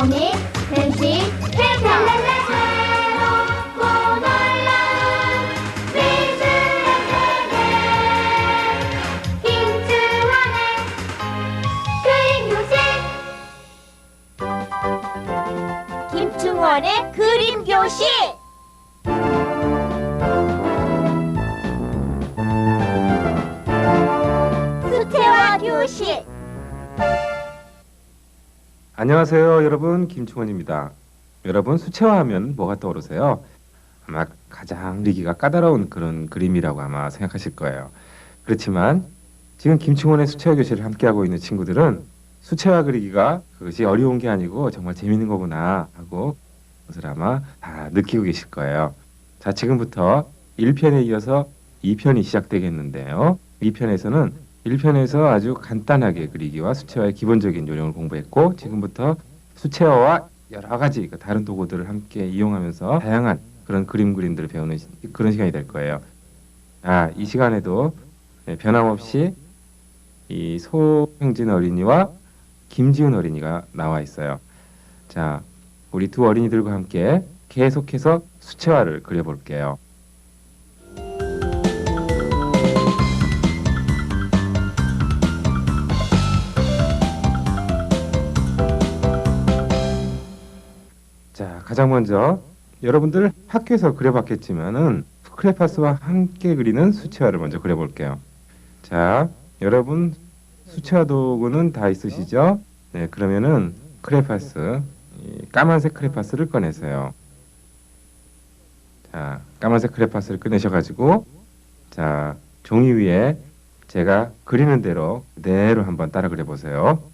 코믹, 펜시, 펜타 새롭고 놀라운 미술의 세계 김충원의 그림 교실. 김충원의 그림 교실. 수채화 교실. 안녕하세요, 여러분. 김충원입니다. 여러분, 수채화하면 뭐가 떠오르세요? 아마 가장 리기가 까다로운 그런 그림이라고 아마 생각하실 거예요. 그렇지만 지금 김충원의 수채화 교실을 함께하고 있는 친구들은 수채화 그리기가 그것이 어려운 게 아니고 정말 재밌는 거구나 하고 그것을 아마 다 느끼고 계실 거예요. 자, 지금부터 1편에 이어서 2편이 시작되겠는데요. 2편에서는 1편에서 아주 간단하게 그리기와 수채화의 기본적인 요령을 공부했고, 지금부터 수채화와 여러 가지 다른 도구들을 함께 이용하면서 다양한 그런 그림들을 배우는 그런 시간이 될 거예요. 이 시간에도 변함없이 이 소형진 어린이와 김지훈 어린이가 나와 있어요. 자, 우리 두 어린이들과 함께 계속해서 수채화를 그려볼게요. 자, 가장 먼저 여러분들 학교에서 그려봤겠지만은 크레파스와 함께 그리는 수채화를 먼저 그려볼게요. 자, 여러분 수채화 도구는 다 있으시죠? 네, 그러면은 크레파스, 까만색 크레파스를 꺼내세요. 자, 까만색 크레파스를 꺼내셔가지고 자, 종이 위에 제가 그리는 대로 그대로 한번 따라 그려보세요.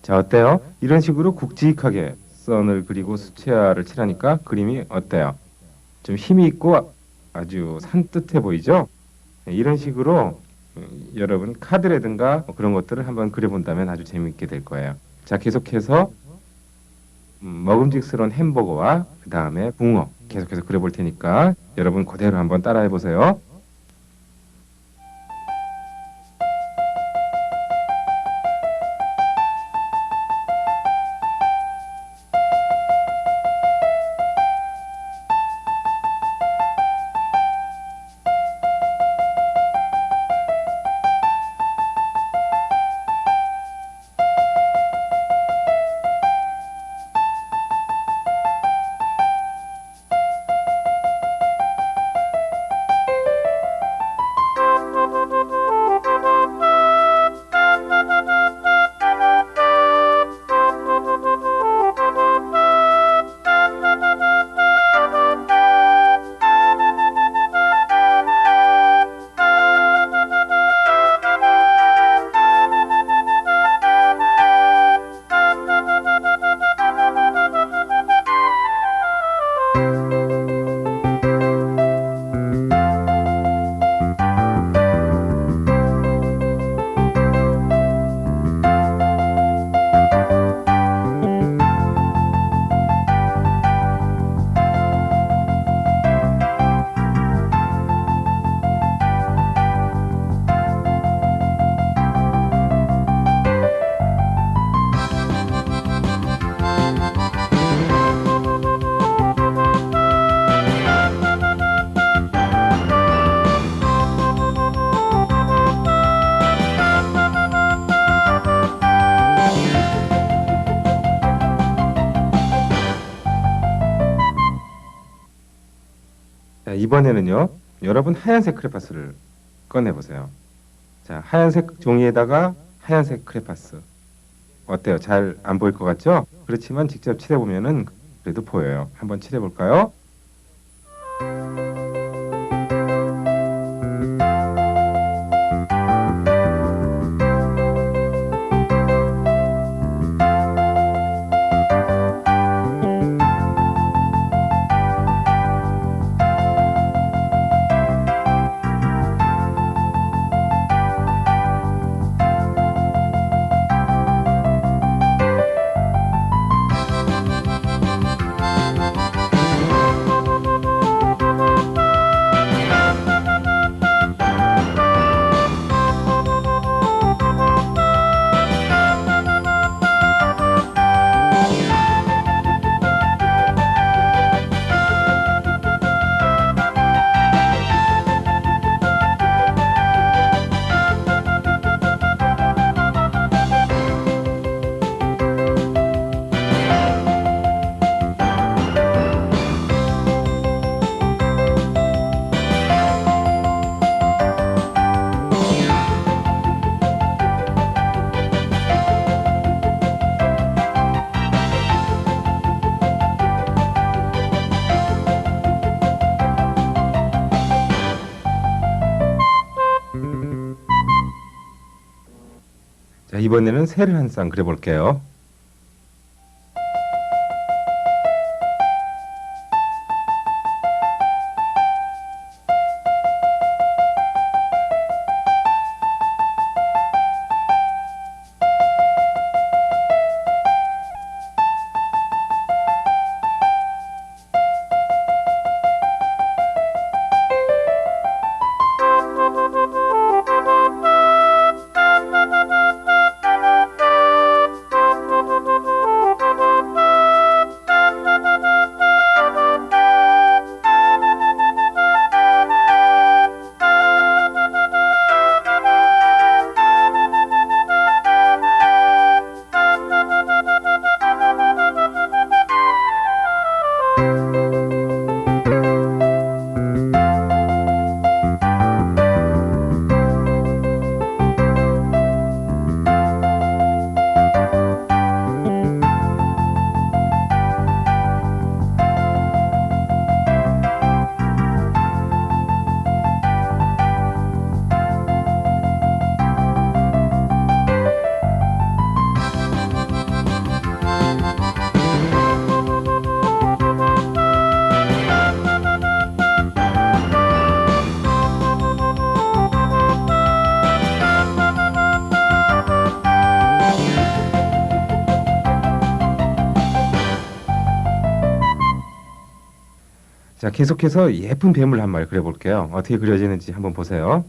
자, 어때요? 이런 식으로 굵직하게 선을 그리고 수채화를 칠하니까 그림이 어때요? 좀 힘이 있고 아주 산뜻해 보이죠? 네, 이런 식으로 여러분 카드라든가 그런 것들을 한번 그려본다면 아주 재미있게 될 거예요. 자, 계속해서 먹음직스러운 햄버거와 그 다음에 붕어 계속해서 그려볼 테니까 여러분 그대로 한번 따라해 보세요. 자, 이번에는요, 여러분 하얀색 크레파스를 꺼내보세요. 자, 하얀색 종이에다가 하얀색 크레파스. 어때요? 잘 안 보일 것 같죠? 그렇지만 직접 칠해보면은 그래도 보여요. 한번 칠해볼까요? 이번에는 새를 한 쌍 그려볼게요. 자, 계속해서 예쁜 뱀을 한 마리 그려볼게요. 어떻게 그려지는지 한번 보세요.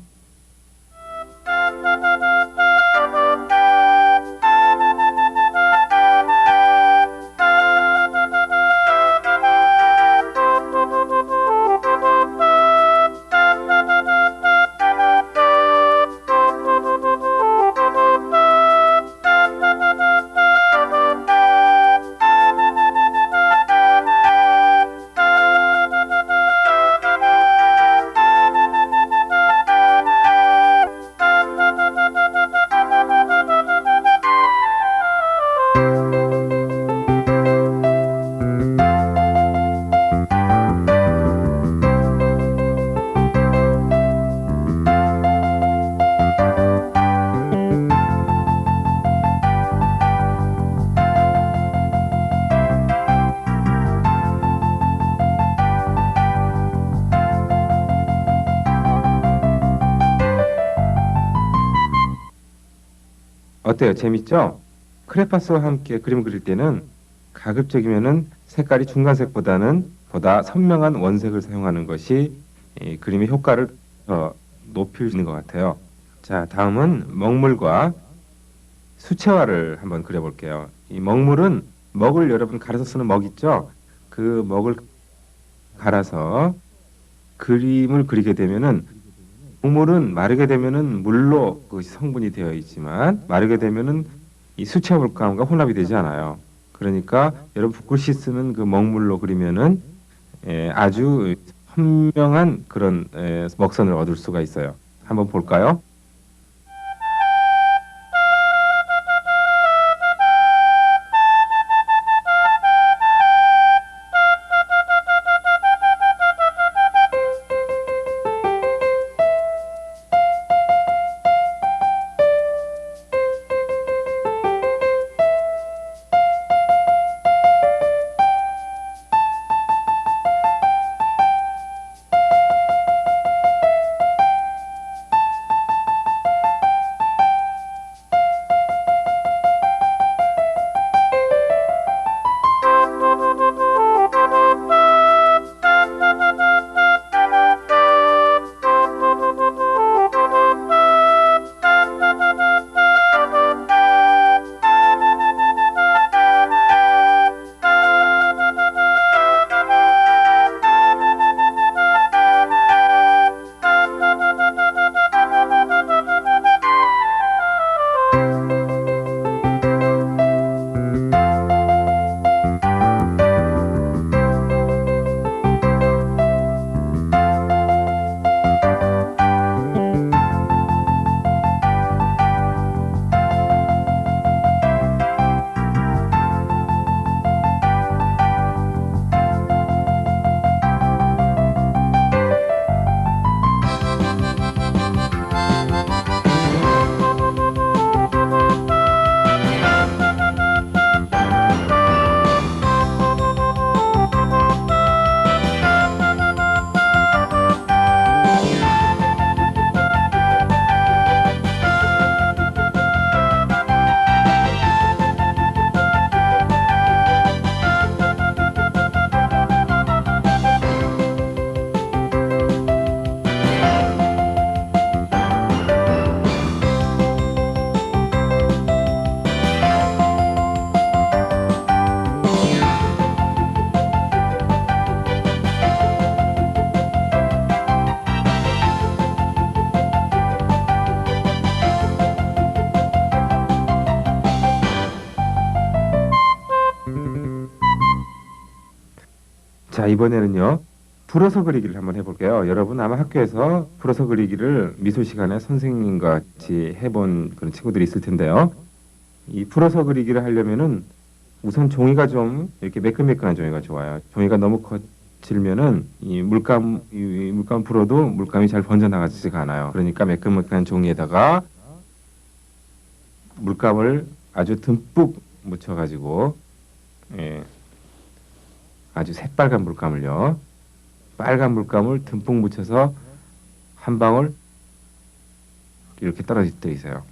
어때요? 재밌죠? 크레파스와 함께 그림 그릴 때는 가급적이면은 색깔이 중간색보다는 보다 선명한 원색을 사용하는 것이 이 그림의 효과를 높일 수 있는 것 같아요. 자, 다음은 먹물과 수채화를 한번 그려볼게요. 이 먹물은 먹을 여러분 갈아서 쓰는 먹 있죠? 그 먹을 갈아서 그림을 그리게 되면은 국물은 마르게 되면은 물로 그 성분이 되어 있지만 마르게 되면은 이 수채화 물감과 혼합이 되지 않아요. 그러니까 여러분 붓글씨 쓰는 그 먹물로 그리면은 아주 선명한 그런 먹선을 얻을 수가 있어요. 한번 볼까요? 자, 이번에는요. 풀어서 그리기를 한번 해볼게요. 여러분 아마 학교에서 풀어서 그리기를 미술 시간에 선생님과 같이 해본 그런 친구들이 있을 텐데요. 이 풀어서 그리기를 하려면은 우선 종이가 좀 이렇게 매끈매끈한 종이가 좋아요. 종이가 너무 거칠면은 이 물감 풀어도 물감이 잘 번져나가지가 않아요. 그러니까 매끈매끈한 종이에다가 물감을 아주 듬뿍 묻혀가지고 아주 새빨간 물감을요. 빨간 물감을 듬뿍 묻혀서 한 방울 이렇게 떨어져 있어요.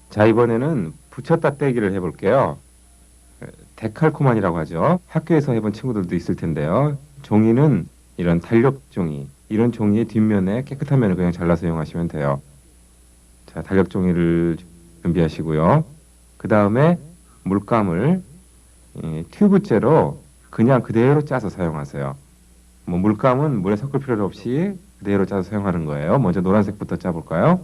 자, 이번에는 붙였다 떼기를 해볼게요. 데칼코만이라고 하죠. 학교에서 해본 친구들도 있을 텐데요. 종이는 이런 달력 종이, 이런 종이의 뒷면에 깨끗한 면을 그냥 잘라서 이용하시면 돼요. 자, 달력 종이를 준비하시고요. 그 다음에 물감을 튜브째로 그냥 그대로 짜서 사용하세요. 뭐 물감은 물에 섞을 필요 없이 그대로 짜서 사용하는 거예요. 먼저 노란색부터 짜볼까요?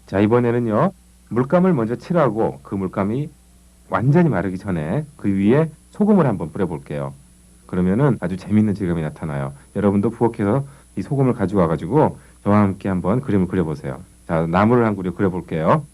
자, 이번에는요. 물감을 먼저 칠하고 그 물감이 완전히 마르기 전에 그 위에 소금을 한번 뿌려볼게요. 그러면은 아주 재밌는 질감이 나타나요. 여러분도 부엌에서 이 소금을 가져와 가지고 저와 함께 한번 그림을 그려보세요. 자, 나무를 한 그려 그려볼게요.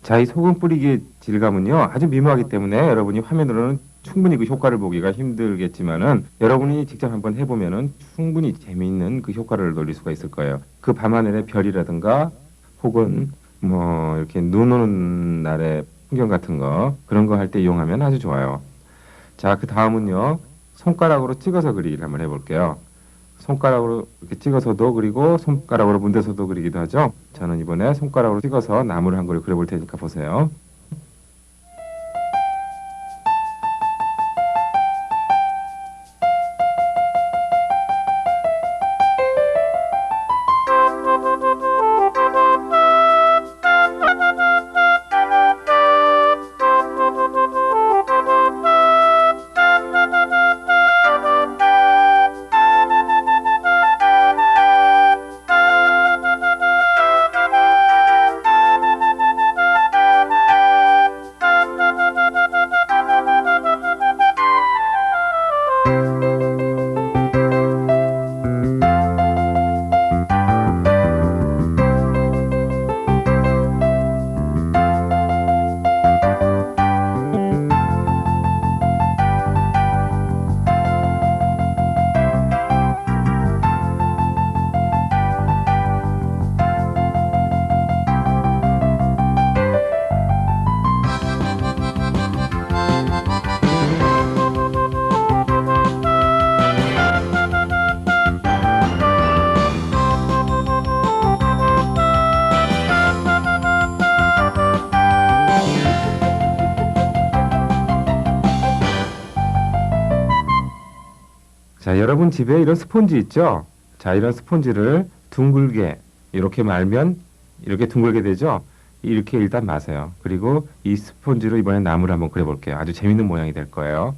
자, 이 소금 뿌리기 질감은요 아주 미묘하기 때문에 여러분이 화면으로는 충분히 그 효과를 보기가 힘들겠지만은 여러분이 직접 한번 해보면은 충분히 재미있는 그 효과를 노릴 수가 있을 거예요. 그 밤하늘의 별이라든가 혹은 뭐 이렇게 눈 오는 날의 풍경 같은 거 그런 거 할 때 이용하면 아주 좋아요. 자, 그 다음은요 손가락으로 찍어서 그리기를 한번 해볼게요. 손가락으로 이렇게 찍어서도 그리고 손가락으로 문대서도 그리기도 하죠. 저는 이번에 손가락으로 찍어서 나무를 한 그루 그려볼 테니까 보세요. 자, 여러분 집에 이런 스폰지 있죠? 자, 이런 스폰지를 둥글게 이렇게 말면 이렇게 둥글게 되죠? 이렇게 일단 마세요. 그리고 이 스펀지로 이번엔 나무를 한번 그려볼게요. 아주 재밌는 모양이 될 거예요.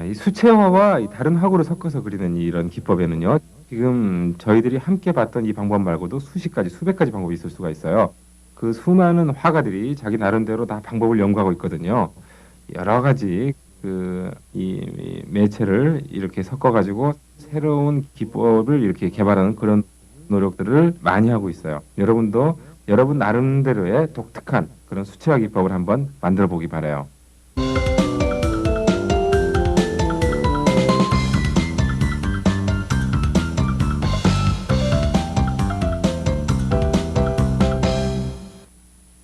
이 수채화와 이 다른 화구를 섞어서 그리는 이런 기법에는요, 지금 저희들이 함께 봤던 이 방법 말고도 수십 가지, 수백 가지 방법이 있을 수가 있어요. 그 수많은 화가들이 자기 나름대로 다 방법을 연구하고 있거든요. 여러 가지 이 매체를 이렇게 섞어가지고 새로운 기법을 이렇게 개발하는 그런 노력들을 많이 하고 있어요. 여러분도 여러분 나름대로의 독특한 그런 수채화 기법을 한번 만들어 보기 바라요.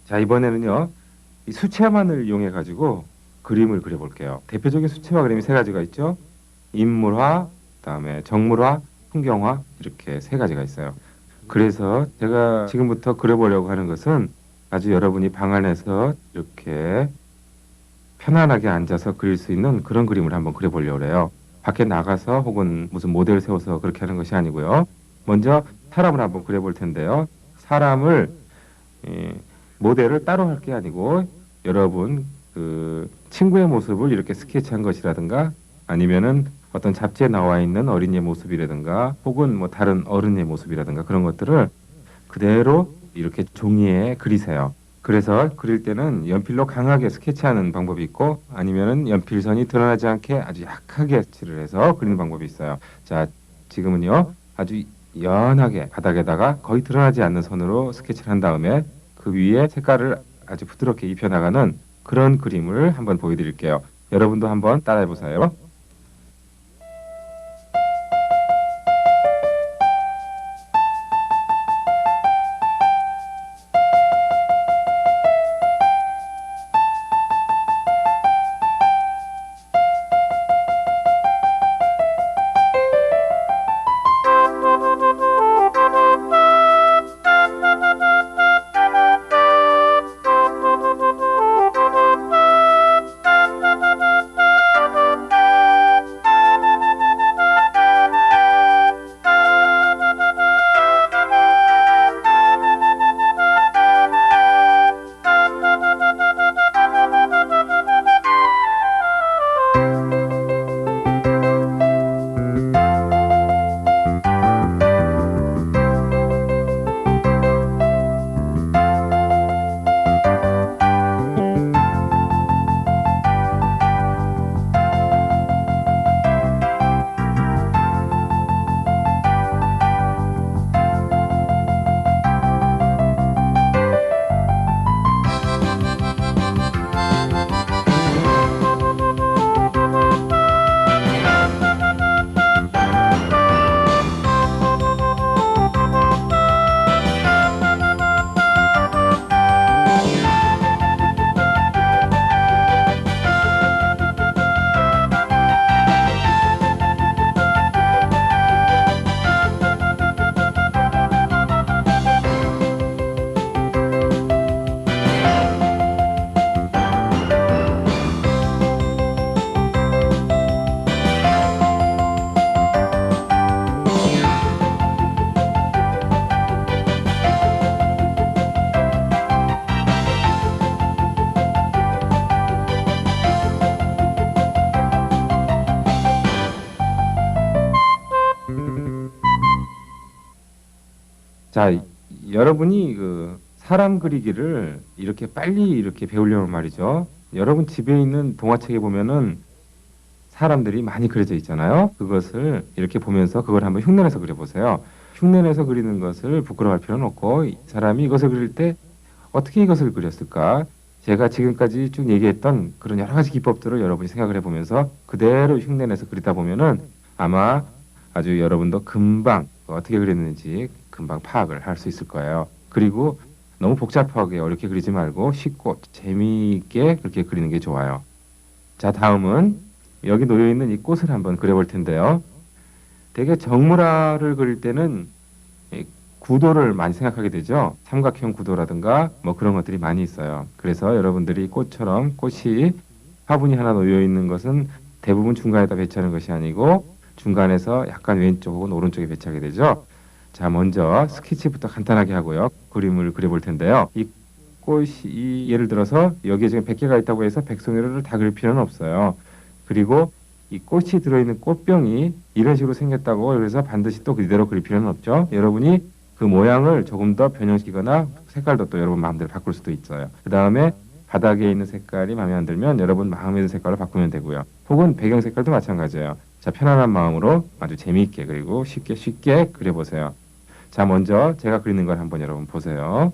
자, 이번에는요, 이 수채화만을 이용해 가지고 그림을 그려볼게요. 대표적인 수채화 그림이 세 가지가 있죠. 인물화, 그다음에 정물화, 풍경화, 이렇게 세 가지가 있어요. 그래서 제가 지금부터 그려보려고 하는 것은 아주 여러분이 방 안에서 이렇게 편안하게 앉아서 그릴 수 있는 그런 그림을 한번 그려보려고 해요. 밖에 나가서 혹은 무슨 모델을 세워서 그렇게 하는 것이 아니고요. 먼저 사람을 한번 그려볼 텐데요. 사람을 모델을 따로 할 게 아니고 여러분 그 친구의 모습을 이렇게 스케치한 것이라든가 아니면은 어떤 잡지에 나와 있는 어린이의 모습이라든가 혹은 뭐 다른 어른의 모습이라든가 그런 것들을 그대로 이렇게 종이에 그리세요. 그래서 그릴 때는 연필로 강하게 스케치하는 방법이 있고 아니면은 연필선이 드러나지 않게 아주 약하게 칠을 해서 그리는 방법이 있어요. 자, 지금은요 아주 연하게 바닥에다가 거의 드러나지 않는 선으로 스케치를 한 다음에 그 위에 색깔을 아주 부드럽게 입혀나가는 그런 그림을 한번 보여드릴게요. 여러분도 한번 따라해보세요. 자, 여러분이 그 사람 그리기를 이렇게 빨리 이렇게 배우려면 말이죠. 여러분 집에 있는 동화책에 보면은 사람들이 많이 그려져 있잖아요. 그것을 이렇게 보면서 그걸 한번 흉내내서 그려보세요. 흉내내서 그리는 것을 부끄러워할 필요는 없고 이 사람이 이것을 그릴 때 어떻게 이것을 그렸을까? 제가 지금까지 쭉 얘기했던 그런 여러 가지 기법들을 여러분이 생각을 해보면서 그대로 흉내내서 그리다 보면은 아마 아주 여러분도 금방 어떻게 그렸는지 금방 파악을 할 수 있을 거예요. 그리고 너무 복잡하게 어렵게 그리지 말고 쉽고 재미있게 그렇게 그리는 게 좋아요. 자, 다음은 여기 놓여 있는 이 꽃을 한번 그려볼 텐데요. 되게 정물화를 그릴 때는 이 구도를 많이 생각하게 되죠. 삼각형 구도라든가 뭐 그런 것들이 많이 있어요. 그래서 여러분들이 꽃처럼 꽃이 화분이 하나 놓여 있는 것은 대부분 중간에다 배치하는 것이 아니고 중간에서 약간 왼쪽 혹은 오른쪽에 배치하게 되죠. 자, 먼저 스케치부터 간단하게 하고요. 그림을 그려볼 텐데요. 이 꽃이 예를 들어서 여기에 지금 100개가 있다고 해서 100송이를 다 그릴 필요는 없어요. 그리고 이 꽃이 들어있는 꽃병이 이런 식으로 생겼다고 그래서 반드시 또 그대로 그릴 필요는 없죠. 여러분이 그 모양을 조금 더 변형시키거나 색깔도 또 여러분 마음대로 바꿀 수도 있어요. 그 다음에 바닥에 있는 색깔이 마음에 안 들면 여러분 마음에 드는 색깔로 바꾸면 되고요. 혹은 배경 색깔도 마찬가지예요. 자, 편안한 마음으로 아주 재미있게 그리고 쉽게 그려보세요. 자, 먼저 제가 그리는 걸 한번 여러분 보세요.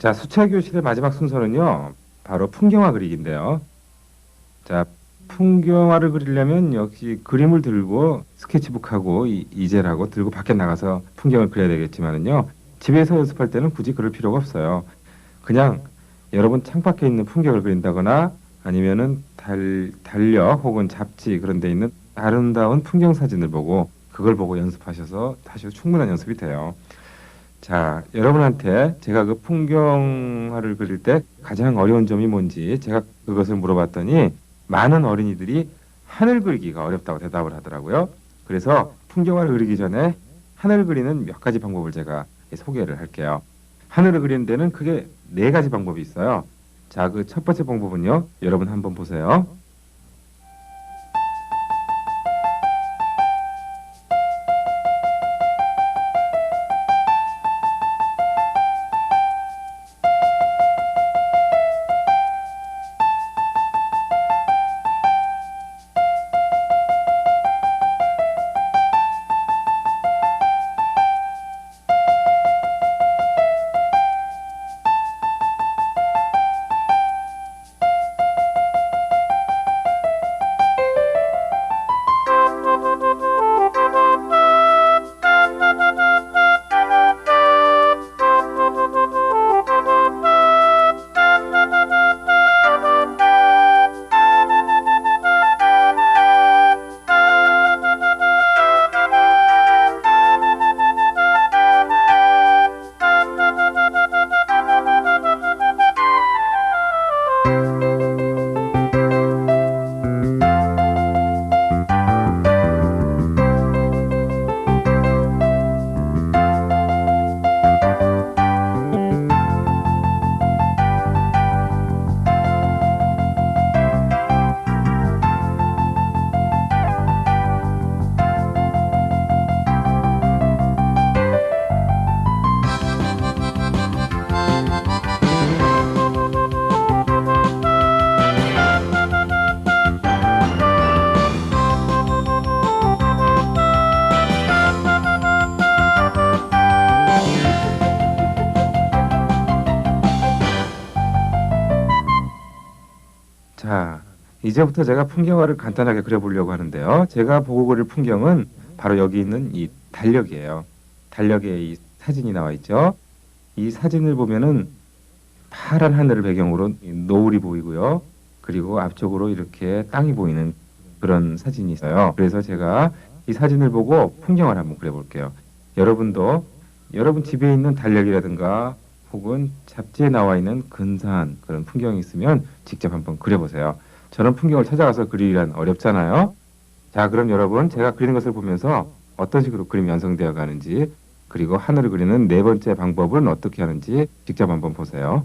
자, 수채화 교실의 마지막 순서는요. 바로 풍경화 그리기인데요. 자, 풍경화를 그리려면 역시 그림을 들고 스케치북하고 이젤하고 들고 밖에 나가서 풍경을 그려야 되겠지만은요. 집에서 연습할 때는 굳이 그럴 필요가 없어요. 그냥 여러분 창밖에 있는 풍경을 그린다거나 아니면은 달력 혹은 잡지 그런 데 있는 아름다운 풍경 사진을 보고 그걸 보고 연습하셔서 하셔도 충분한 연습이 돼요. 자, 여러분한테 제가 그 풍경화를 그릴 때 가장 어려운 점이 뭔지 제가 그것을 물어봤더니 많은 어린이들이 하늘 그리기가 어렵다고 대답을 하더라고요. 그래서 풍경화를 그리기 전에 하늘 그리는 몇 가지 방법을 제가 소개를 할게요. 하늘을 그리는 데는 크게 네 가지 방법이 있어요. 자, 그 첫 번째 방법은요. 여러분 한번 보세요. 자, 이제부터 제가 풍경화를 간단하게 그려보려고 하는데요. 제가 보고 그릴 풍경은 바로 여기 있는 이 달력이에요. 달력에 이 사진이 나와 있죠. 이 사진을 보면은 파란 하늘을 배경으로 이 노을이 보이고요. 그리고 앞쪽으로 이렇게 땅이 보이는 그런 사진이 있어요. 그래서 제가 이 사진을 보고 풍경화를 한번 그려볼게요. 여러분도 여러분 집에 있는 달력이라든가 혹은 잡지에 나와 있는 근사한 그런 풍경이 있으면 직접 한번 그려보세요. 저런 풍경을 찾아가서 그리기란 어렵잖아요. 자, 그럼 여러분 제가 그리는 것을 보면서 어떤 식으로 그림이 완성되어 가는지 그리고 하늘을 그리는 네 번째 방법은 어떻게 하는지 직접 한번 보세요.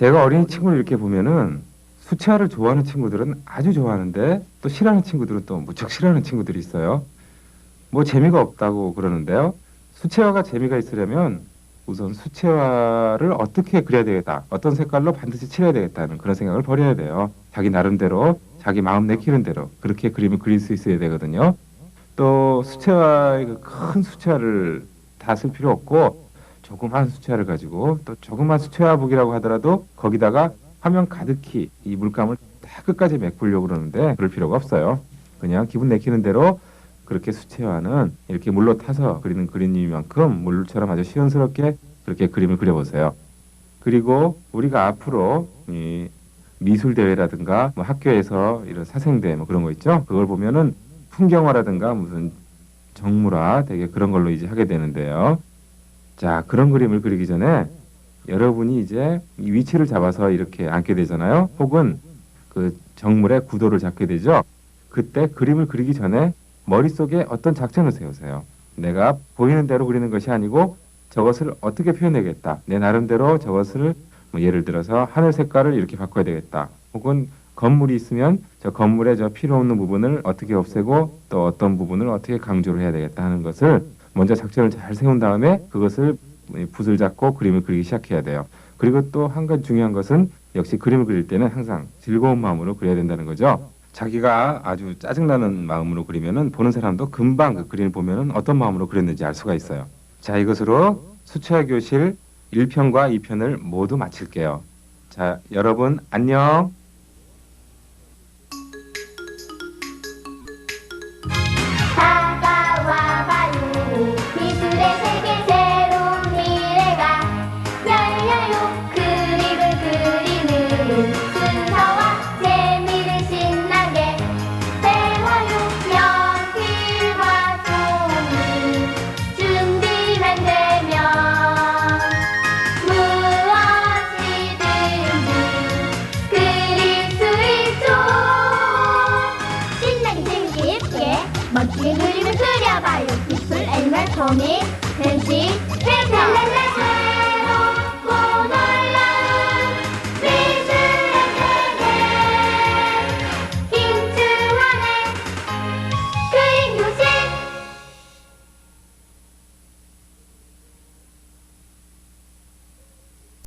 제가 어린이 친구를 이렇게 보면은 수채화를 좋아하는 친구들은 아주 좋아하는데 또 싫어하는 친구들은 또 무척 싫어하는 친구들이 있어요. 뭐 재미가 없다고 그러는데요. 수채화가 재미가 있으려면 우선 수채화를 어떻게 그려야 되겠다, 어떤 색깔로 반드시 칠해야 되겠다는 그런 생각을 버려야 돼요. 자기 나름대로, 자기 마음 내키는 대로 그렇게 그림을 그릴 수 있어야 되거든요. 또 수채화의 그 큰 수채화를 다 쓸 필요 없고 조그만 수채화를 가지고 또 조그만 수채화북이라고 하더라도 거기다가 화면 가득히 이 물감을 다 끝까지 메꾸려고 그러는데 그럴 필요가 없어요. 그냥 기분 내키는 대로 그렇게 수채화는 이렇게 물로 타서 그리는 그림이만큼 물처럼 아주 시원스럽게 그렇게 그림을 그려보세요. 그리고 우리가 앞으로 이 미술 대회라든가 뭐 학교에서 이런 사생대 뭐 그런 거 있죠. 그걸 보면은 풍경화라든가 무슨 정물화 되게 그런 걸로 이제 하게 되는데요. 자, 그런 그림을 그리기 전에 여러분이 이제 이 위치를 잡아서 이렇게 앉게 되잖아요. 혹은 그 정물의 구도를 잡게 되죠. 그때 그림을 그리기 전에 머릿속에 어떤 작전을 세우세요. 내가 보이는 대로 그리는 것이 아니고 저것을 어떻게 표현하겠다. 내 나름대로 저것을 뭐 예를 들어서 하늘 색깔을 이렇게 바꿔야 되겠다. 혹은 건물이 있으면 저 건물의 저 필요 없는 부분을 어떻게 없애고 또 어떤 부분을 어떻게 강조를 해야 되겠다 하는 것을 먼저 작전을 잘 세운 다음에 그것을 붓을 잡고 그림을 그리기 시작해야 돼요. 그리고 또 한 가지 중요한 것은 역시 그림을 그릴 때는 항상 즐거운 마음으로 그려야 된다는 거죠. 자기가 아주 짜증나는 마음으로 그리면은 보는 사람도 금방 그 그림을 보면은 어떤 마음으로 그렸는지 알 수가 있어요. 자, 이것으로 수채화 교실 1편과 2편을 모두 마칠게요. 자, 여러분 안녕. 다가와봐요 미술의 세계 새로운 미래가 열려요. 그림을 그리는 순서와 재미를 신나게 배워요. 연필과 종이 준비만 되면 무엇이든지 그릴 수 있죠. 신나게 재밌게 예쁘게 멋지게 그림을 그려봐요. 미술 애니멀 코믹 펜싱 펜탈랄라